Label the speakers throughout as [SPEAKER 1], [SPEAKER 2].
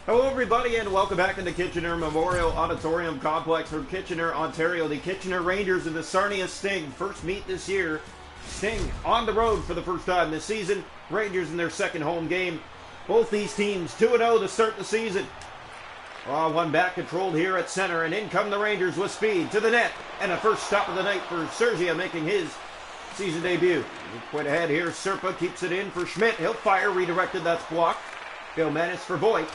[SPEAKER 1] Hello everybody and welcome back into Kitchener Memorial Auditorium Complex from Kitchener, Ontario. The Kitchener Rangers and the Sarnia Sting first meet this year. Sting on the road for the first time this season. Rangers in their second home game. Both these teams 2-0 to start the season. One back controlled here at center, and in come the Rangers with speed to the net. And a first stop of the night for Sergia making his season debut. Quite ahead here. Serpa keeps it in for Schmidt. He'll fire. Redirected. That's blocked. Bill Manis for Voigt.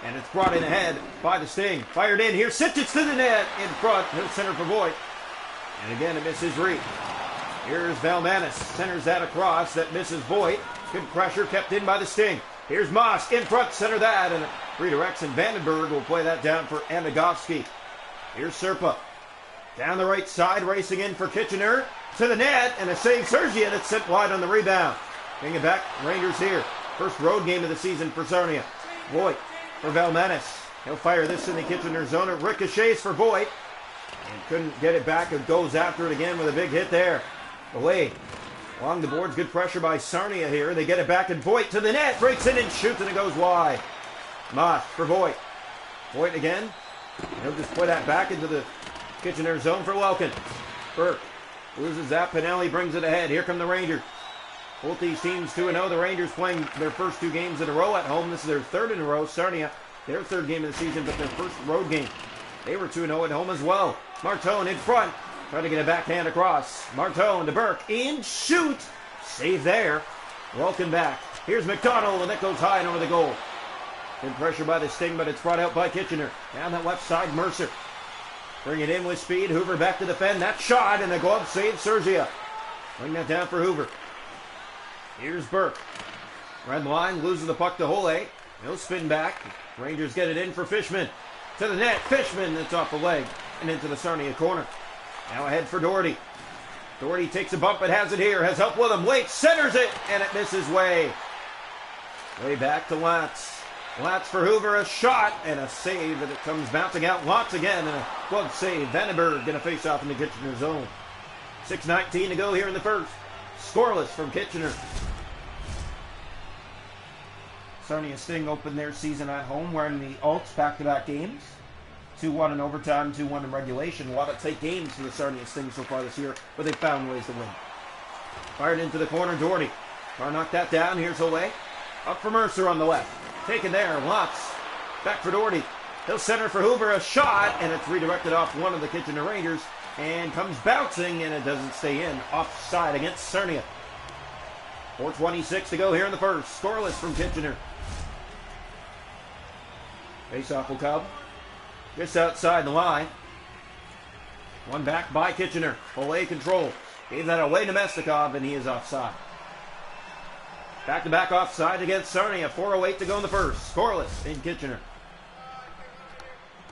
[SPEAKER 1] And it's brought in ahead by the Sting. Fired in here. Sitchits to the net. In front. He'll center for Voigt. And again, it misses reach. Here's Valmanis. Centers that across. That misses Voigt. Good pressure kept in by the Sting. Here's Moss. In front. Center that. And it redirects. And Vandenberg will play that down for Anagovsky. Here's Serpa. Down the right side. Racing in for Kitchener. To the net. And a save Sergia. And it's sent wide on the rebound. Bring it back. Rangers here. First road game of the season for Sarnia. Voigt. For Valmanis. He'll fire this in the Kitchener zone. It ricochets for Voigt. And couldn't get it back. It goes after it again with a big hit there. Away. Along the boards. Good pressure by Sarnia here. They get it back and Voigt to the net. Breaks in and shoots and it goes wide. Moss for Voigt. Voigt again. He'll just put that back into the Kitchener zone for Welkin. Burke loses that. Pinelli brings it ahead. Here come the Rangers. Both these teams 2-0. The Rangers playing their first two games in a row at home. This is their third in a row. Sarnia, their third game of the season, but their first road game. They were 2-0 at home as well. Martone in front. Trying to get a backhand across. Martone to Burke. In, shoot. Save there. Welcome back. Here's McDonald, and that goes high and over the goal. Good pressure by the Sting, but it's brought out by Kitchener. Down that left side, Mercer. Bring it in with speed. Hoover back to defend. That shot, and the glove save Sergia. Bring that down for Hoover. Here's Burke. Red line, loses the puck to Hole. He'll spin back. Rangers get it in for Fishman. To the net. Fishman, that's off the leg. And into the Sarnia corner. Now ahead for Doherty. Doherty takes a bump, but has it here. Has help with him. Wait, centers it, and it misses Way. Way back to Latz. Latz for Hoover, a shot, and a save, and it comes bouncing out. Latz again, and a glove save. Vandenberg gonna face off in the Kitchener zone. 6:19 to go here in the first. Scoreless from Kitchener. Sarnia Sting opened their season at home wearing the Alts back-to-back games. 2-1 in overtime, 2-1 in regulation. A lot of tight games for the Sarnia Sting so far this year, but they found ways to win. Fired into the corner, Doherty. Car knocked that down. Here's Olay. Up for Mercer on the left. Taken there. Lots. Back for Doherty. He'll center for Hoover. A shot, and it's redirected off one of the Kitchener Rangers. And comes bouncing, and it doesn't stay in. Offside against Sarnia. 4:26 to go here in the first. Scoreless from Kitchener. Face-off will come just outside the line. One back by Kitchener. Olay control. Gave that away to Mestikov, and he is offside. Back-to-back offside against Sarnia. 4:08 to go in the first. Scoreless in Kitchener.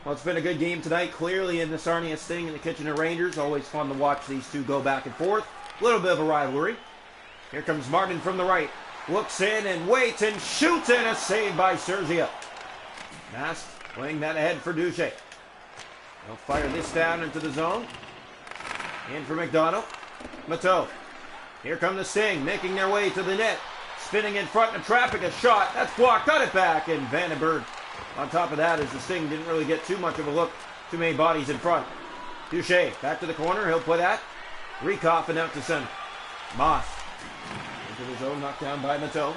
[SPEAKER 1] Well, it's been a good game tonight, clearly in the Sarnia Sting and the Kitchener Rangers. Always fun to watch these two go back and forth. A little bit of a rivalry. Here comes Martin from the right. Looks in and waits and shoots, and a save by Sergia. Mast playing that ahead for Duche. They'll fire this down into the zone. In for McDonald. Mateau. Here come the Sting, making their way to the net. Spinning in front of traffic, a shot. That's blocked. Got it back, and Vandenberg. On top of that, as the Sting didn't really get too much of a look. Too many bodies in front. Duche back to the corner. He'll play that. Rekoff and out to center. Moss into the zone, knocked down by Mateau.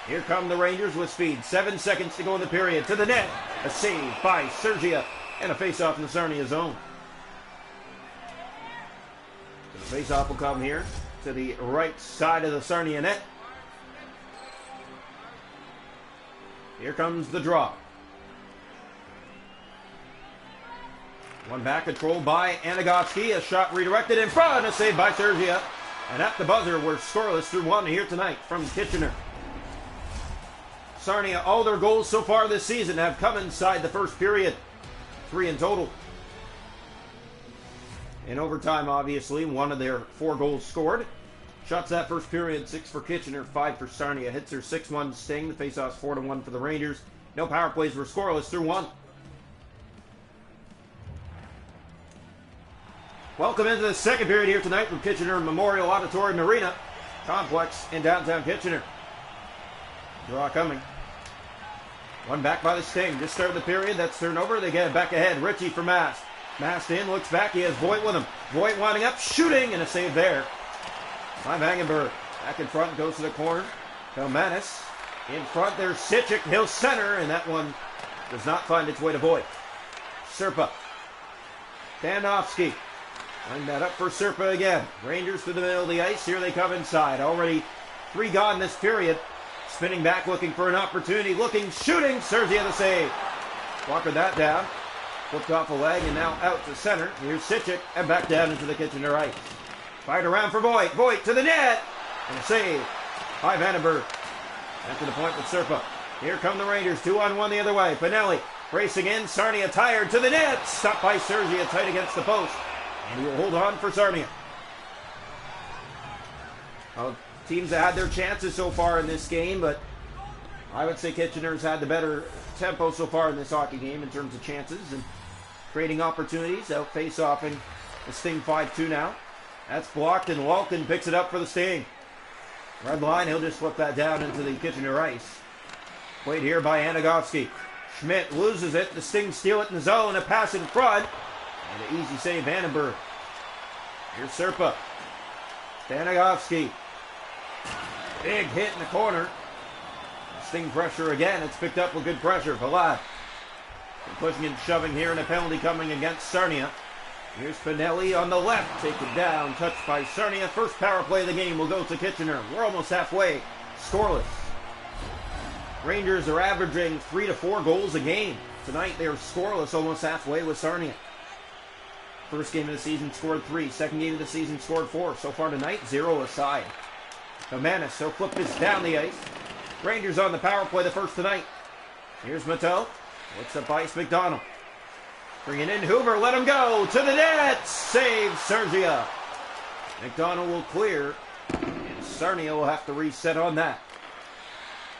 [SPEAKER 1] Here come the Rangers with speed. 7 seconds to go in the period. To the net. A save by Sergia. And a face-off in the Sarnia zone. So the face-off will come here to the right side of the Sarnia net. Here comes the draw. One back, controlled by Anagovsky. A shot redirected in front. A save by Sergia. And at the buzzer, we're scoreless through one here tonight from Kitchener. Sarnia, all their goals so far this season have come inside the first period. 3 in total. In overtime, obviously, one of their 4 goals scored. Shots that first period, 6 for Kitchener, 5 for Sarnia. Hits their 6-1 Sting. The faceoff's 4-1 for the Rangers. No power plays were scoreless through one. Welcome into the second period here tonight from Kitchener Memorial Auditorium Arena Complex in downtown Kitchener. Draw coming. One back by the Sting. Just started the period. That's turnover. They get it back ahead. Ritchie for Mast. Mast in, looks back. He has Voigt with him. Voigt winding up, shooting, and a save there by Vangenberg. Back in front, goes to the corner. Velmanis in front. There's Sitchik. He'll center, and that one does not find its way to Voigt. Serpa. Danovsky. Line that up for Serpa again. Rangers to the middle of the ice. Here they come inside. Already 3 gone this period. Spinning back, looking for an opportunity. Looking, shooting. Serzia the save. Walker that down. Flipped off a leg and now out to center. Here's Sitchik and back down into the Kitchener ice. Fired around for Voigt. Voigt to the net. And a save by Vandenberg. After the point with Serpa. Here come the Rangers. 2-on-1 the other way. Pinelli racing in. Sarnia tired to the net. Stopped by Serzia tight against the post. And he will hold on for Sarnia. Well, teams have had their chances so far in this game, but I would say Kitchener's had the better tempo so far in this hockey game in terms of chances and creating opportunities. Out face-offing the Sting 5-2 now. That's blocked, and Walton picks it up for the Sting. Red line, he'll just flip that down into the Kitchener ice. Played here by Anagovsky. Schmidt loses it. The Sting steal it in the zone. A pass in front. And an easy save, Vandenberg. Here's Serpa. Anagovsky. Big hit in the corner. Sting pressure again. It's picked up with good pressure. Valad. Pushing and shoving here, and a penalty coming against Sarnia. Here's Pinelli on the left. Taken down. Touched by Sarnia. First power play of the game will go to Kitchener. We're almost halfway. Scoreless. Rangers are averaging 3 to 4 goals a game. Tonight they are scoreless almost halfway with Sarnia. First game of the season scored 3. Second game of the season scored 4. So far tonight, 0 aside. Velmanis, he'll flip this down the ice. Rangers on the power play, the first tonight. Here's Matteau. Looks up ice, McDonald. Bringing in Hoover, let him go. To the net. Save Serzia. McDonald will clear. And Sarnia will have to reset on that.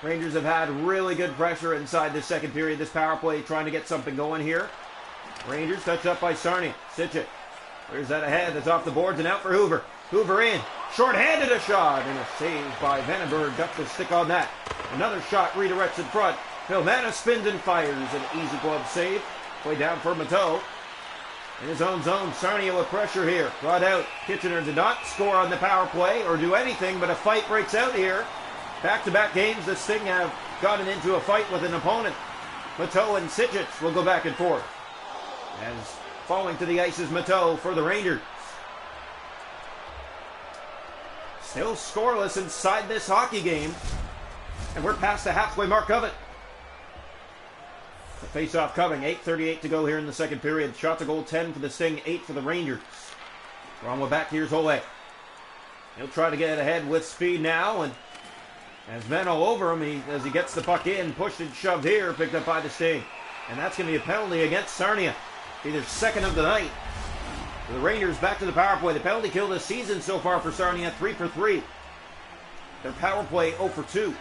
[SPEAKER 1] Rangers have had really good pressure inside this second period. This power play trying to get something going here. Rangers touched up by Sarnia. Sitchik. Where's that ahead? That's off the boards and out for Hoover. Hoover in. Short-handed a shot. And a save by Vandenberg. Got the stick on that. Another shot redirects in front. Vilmana spins and fires. An easy glove save. Play down for Matteau. In his own zone. Sarnia with pressure here. Brought out. Kitchener did not score on the power play or do anything, but a fight breaks out here. Back-to-back games, the Sting have gotten into a fight with an opponent. Matteau and Sitchik will go back and forth. As falling to the ice is Matteau for the Rangers. Still scoreless inside this hockey game. And we're past the halfway mark of it. The face-off coming. 8:38 to go here in the second period. Shot to goal 10 for the Sting, 8 for the Rangers. Wrong with back, here's Ole. He'll try to get ahead with speed now. And as men all over him, as he gets the puck in, pushed and shoved here, picked up by the Sting. And that's going to be a penalty against Sarnia. Either second of the night. The Rangers back to the power play. The penalty kill this season so far for Sarnia, 3 for 3. Their power play 0 for 2.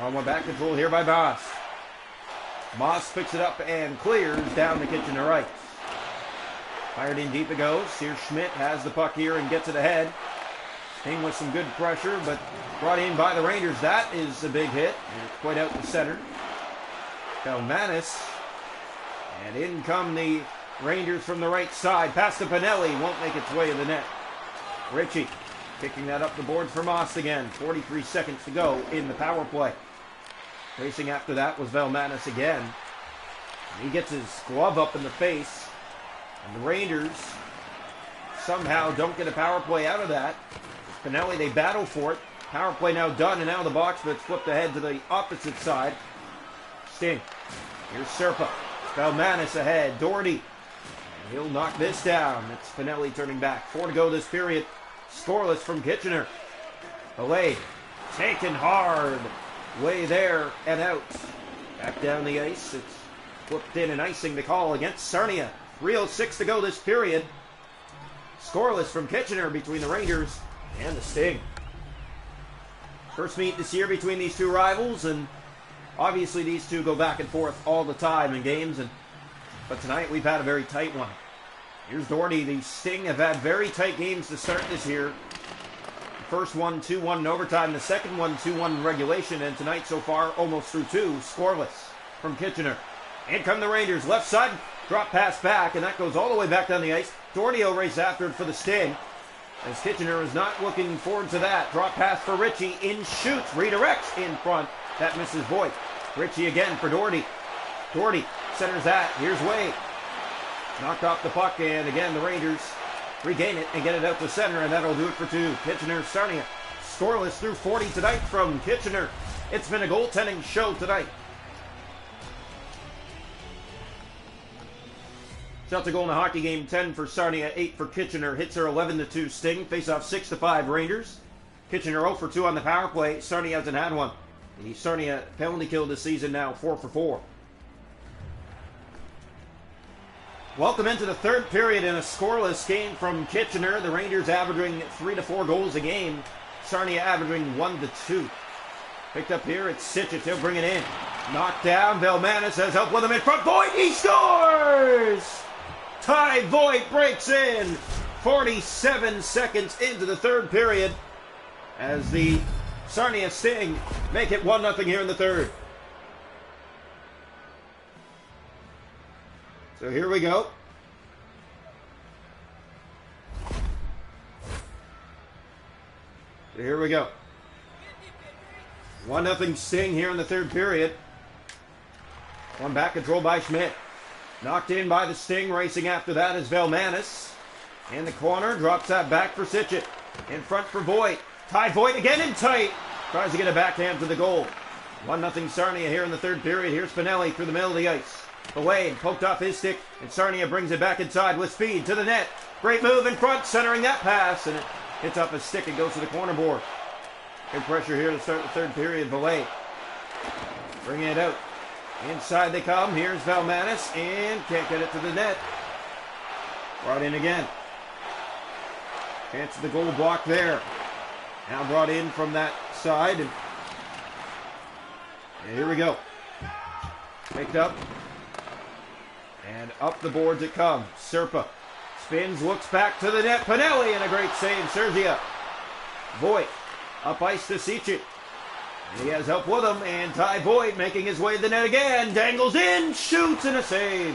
[SPEAKER 1] On one back control here by Moss. Moss picks it up and clears down the Kitchener ice. Fired in deep it goes. Here's Schmidt, has the puck here and gets it ahead. Sting with some good pressure, but brought in by the Rangers. That is a big hit. And it's quite out to center. Velmanis. And in come the Rangers from the right side. Past to Pinelli. Won't make its way to the net. Ritchie kicking that up the boards for Moss again. 43 seconds to go in the power play. Racing after that was Velmanis again. And he gets his glove up in the face. And the Rangers somehow don't get a power play out of that. Pinelli, they battle for it. Power play now done and out of the box, but it's flipped ahead to the opposite side. Sting. Here's Serpa. Velmanis ahead. Doherty. And he'll knock this down. It's Pinelli turning back. 4 to go this period. Scoreless from Kitchener. Away. Taken hard. Way there and out. Back down the ice. It's flipped in and icing the call against Sarnia. 3:06 to go this period. Scoreless from Kitchener between the Rangers and the Sting. First meet this year between these two rivals, and obviously these two go back and forth all the time in games, but tonight we've had a very tight one. Here's Doherty. The Sting have had very tight games to start this year. First one, 2-1 in overtime. The second one, 2-1 in regulation. And tonight so far, almost through two, scoreless from Kitchener. In come the Rangers. Left side, drop pass back, and that goes all the way back down the ice. Doherty will race after it for the Sting. As Kitchener is not looking forward to that. Drop pass for Ritchie. In shoots. Redirects in front. That misses Voigt. Ritchie again for Doherty. Doherty centers that. Here's Wade. Knocked off the puck, and again the Rangers regain it and get it out to center, and that'll do it for two. Kitchener Sarnia scoreless through 40 tonight from Kitchener. It's been a goaltending show tonight. Celtic goal in the hockey game, 10 for Sarnia, 8 for Kitchener. Hits are 11-2 Sting. Face-off 6-5 Rangers. Kitchener 0 for 2 on the power play. Sarnia hasn't had one. The Sarnia penalty kill this season now 4 for 4. Welcome into the third period in a scoreless game from Kitchener. The Rangers averaging 3 to 4 goals a game. Sarnia averaging 1 to 2. Picked up here, it's Sitchett. He'll bring it in. Knocked down. Velmanis has help with him in front. Voigt, he scores! Ty Voigt breaks in 47 seconds into the third period as the Sarnia Sting make it 1-0 here in the third. So here we go. So here we go. 1-0 Sting here in the third period. One back control by Schmidt. Knocked in by the Sting. Racing after that is Velmanis. In the corner. Drops that back for Sitchett. In front for Voigt. Ty Voigt again in tight. Tries to get a backhand to the goal. 1-0 Sarnia here in the third period. Here's Spinelli through the middle of the ice. Away, poked off his stick, and Sarnia brings it back inside with speed to the net. Great move in front, centering that pass, and it hits off his stick and goes to the corner board. Good pressure here to start the third period. Valet bringing it out. Inside they come. Here's Velmanis, and can't get it to the net. Brought in again. Chance of the goal block there. Now brought in from that side, and here we go. Picked up. And up the boards it comes. Serpa spins, looks back to the net. Pinelli, and a great save. Sergia. Voigt up ice to Sitchett. He has help with him, and Ty Voigt making his way to the net again. Dangles in, shoots, and a save.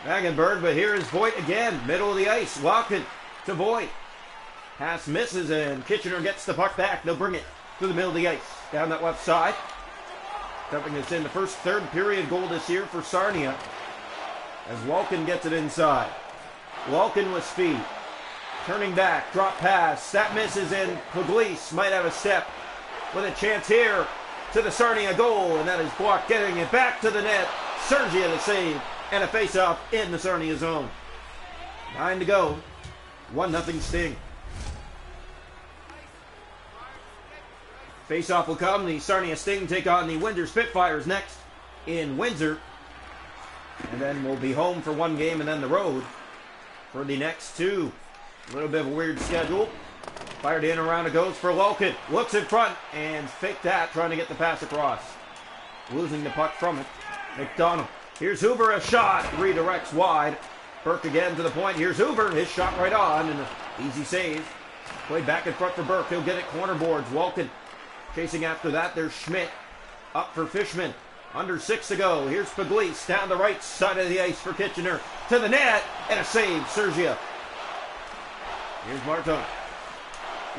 [SPEAKER 1] Wagenberg, but here is Voigt again. Middle of the ice. Walking to Voigt. Pass misses, and Kitchener gets the puck back. They'll bring it to the middle of the ice. Down that left side. Dumping this in the first third period goal this year for Sarnia as Walken gets it inside. Walken with speed. Turning back, drop pass. That misses in. Pugliese might have a step with a chance here to the Sarnia goal, and that is blocked. Getting it back to the net. Sergia the save, and a face-off in the Sarnia zone. 9 to go. 1-0 Sting. Face-off will come. The Sarnia Sting take on the Windsor Spitfires next in Windsor. And then we'll be home for one game and then the road for the next two. A little bit of a weird schedule. Fired in, around it goes for Walken. Looks in front and faked that, trying to get the pass across. Losing the puck from it. McDonald. Here's Hoover, a shot. Redirects wide. Burke again to the point. Here's Hoover. His shot right on, and an easy save. Played back in front for Burke. He'll get it corner boards. Walken chasing after that. There's Schmidt. Up for Fishman. Under 6 to go. Here's Pugliese down the right side of the ice for Kitchener. To the net, and a save. Sergia. Here's Martone.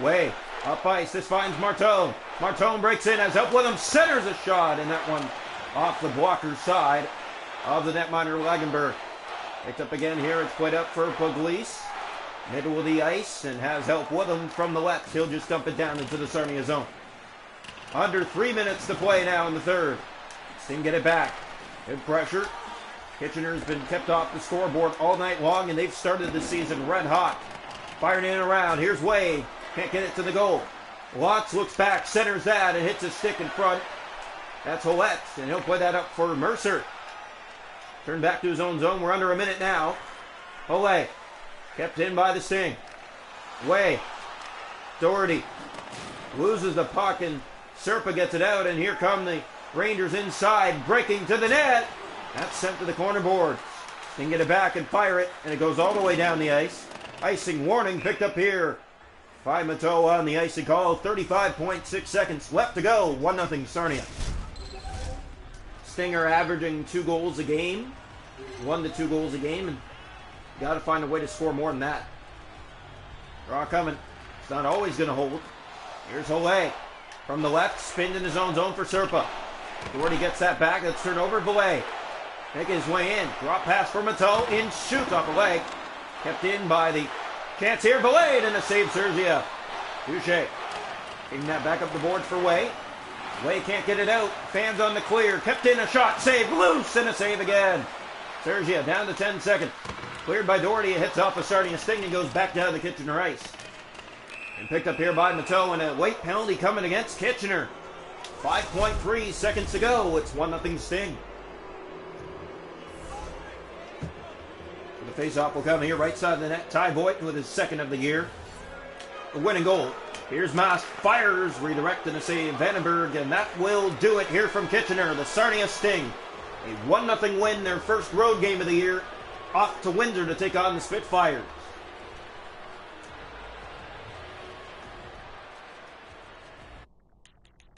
[SPEAKER 1] Way up ice. This finds Martone. Martone breaks in, has help with him. Centers a shot, and that one off the blocker's side of the netminder Lagenberg. Picked up again here. It's played up for Pugliese. Middle of the ice, and has help with him from the left. He'll just dump it down into the Sarnia zone. Under 3 minutes to play now in the third. Sting get it back. Good pressure. Kitchener's been kept off the scoreboard all night long, and they've started the season red hot. Fired in and around. Here's Wade. Can't get it to the goal. Watts looks back, centers that, and hits a stick in front. That's Hollett, and he'll play that up for Mercer. Turn back to his own zone. We're under a minute now. Hollett kept in by the Sting. Way. Doherty loses the puck, and Serpa gets it out, and here come the Rangers inside, breaking to the net. That's sent to the corner board. Can get it back and fire it, and it goes all the way down the ice. Icing warning picked up here By Mateau on the icing call. 35.6 seconds left to go. 1-0 Sarnia. Stinger averaging 2 goals a game. 1 to 2 goals a game. And got to find a way to score more than that. Draw coming. It's not always going to hold. Here's Olay. From the left, spinned in his own zone for Serpa. Doherty gets that back. Let's turn over Valet. Making his way in. Drop pass for Mateau. In shoot off a leg. Kept in by the chance here. Valet and a save Sergia. Touche. Getting that back up the board for Way. Way can't get it out. Fans on the clear. Kept in a shot. Save loose and a save again. Sergia down to 10 seconds. Cleared by Doherty. It hits off a Sarnia sting and goes back down the Kitchener ice. And picked up here by Mateau, and a late penalty coming against Kitchener. 5.3 seconds to go. It's 1-0 Sting. The face-off will come here, right side of the net. Ty Voigt with his second of the year. The winning goal. Here's Mast. Fires. Redirecting to save Vandenberg, and that will do it here from Kitchener. The Sarnia Sting. A 1-0 win, their first road game of the year. Off to Windsor to take on the Spitfires.